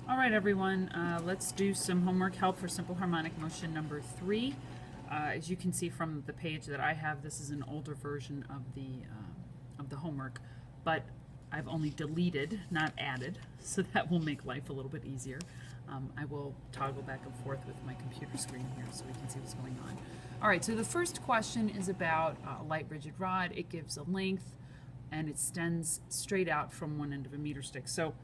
All right, everyone, let's do some homework help for simple harmonic motion number 3. As you can see from the page that I have, this is an older version of the homework, but I've only deleted, not added, so that will make life a little bit easier. I will toggle back and forth with my computer screen here so we can see what's going on. All right, so the first question is about a light rigid rod. It gives a length and it extends straight out from one end of a meter stick. So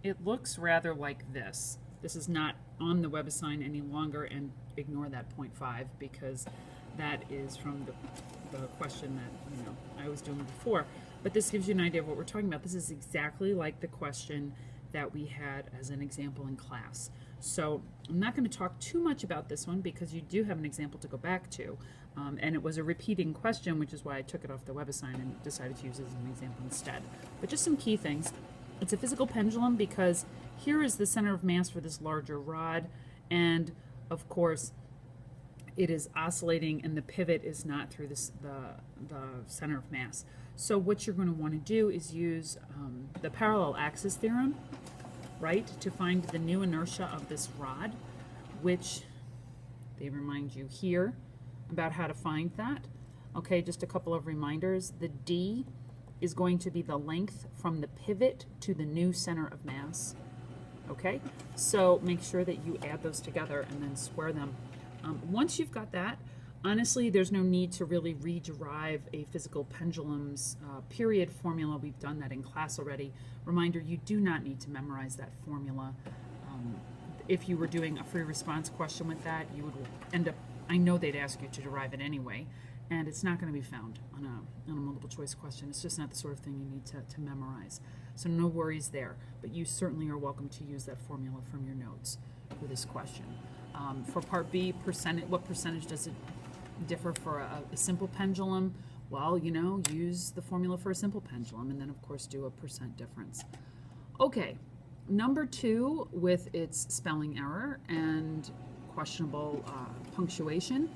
it looks rather like this. This is not on the WebAssign any longer, and ignore that 0.5 because that is from the question that I was doing before. But this gives you an idea of what we're talking about. This is exactly like the question that we had as an example in class. So I'm not going to talk too much about this one because you do have an example to go back to. And it was a repeating question, which is why I took it off the WebAssign and decided to use it as an example instead. But just some key things. It's a physical pendulum because here is the center of mass for this larger rod, and of course it is oscillating and the pivot is not through the center of mass. So what you're going to want to do is use the parallel axis theorem, right, to find the new inertia of this rod, which they remind you here about how to find that. Okay, just a couple of reminders. The D is going to be the length from the pivot to the new center of mass. Okay, so make sure that you add those together and then square them. Once you've got that, honestly, there's no need to really rederive a physical pendulum's period formula. We've done that in class already. Reminder, you do not need to memorize that formula. If you were doing a free response question with that, you would end up, I know they'd ask you to derive it anyway, and it's not going to be found on a multiple choice question. It's just not the sort of thing you need to memorize. So no worries there, but you certainly are welcome to use that formula from your notes for this question. For part B, what percentage does it differ for a simple pendulum? Well, use the formula for a simple pendulum and then of course do a percent difference. Okay, number 2 with its spelling error and questionable punctuation.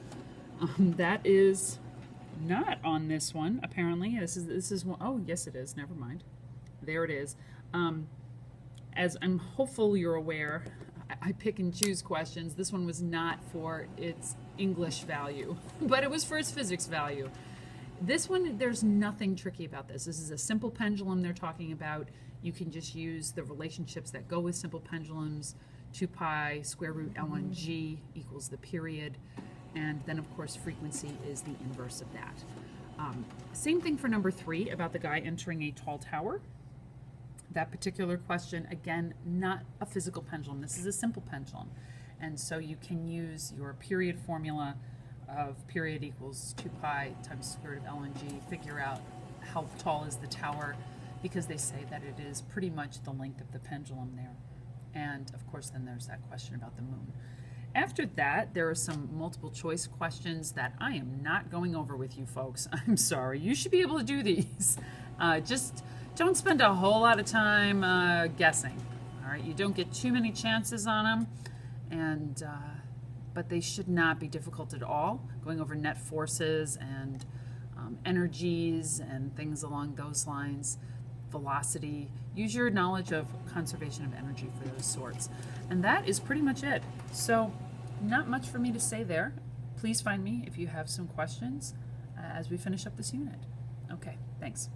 That is not on this one, apparently. This is one, oh yes it is, never mind. There it is. As I'm hopeful you're aware, I pick and choose questions. This one was not for its English value, but it was for its physics value. This one, there's nothing tricky about this. This is a simple pendulum they're talking about. You can just use the relationships that go with simple pendulums. 2 pi square root L1G equals the period. And then, of course, frequency is the inverse of that. Same thing for number 3 about the guy entering a tall tower. That particular question, again, not a physical pendulum. This is a simple pendulum. And so you can use your period formula of period equals 2 pi times square root of L1G, figure out how tall is the tower, because they say that it is pretty much the length of the pendulum there. And, of course, then there's that question about the moon. After that, there are some multiple choice questions that I am not going over with you folks. I'm sorry. You should be able to do these. Just don't spend a whole lot of time guessing. All right, you don't get too many chances on them, but they should not be difficult at all. Going over net forces and energies and things along those lines, velocity. Use your knowledge of conservation of energy for those sorts. And that is pretty much it. So not much for me to say there. Please find me if you have some questions as we finish up this unit. Okay, thanks.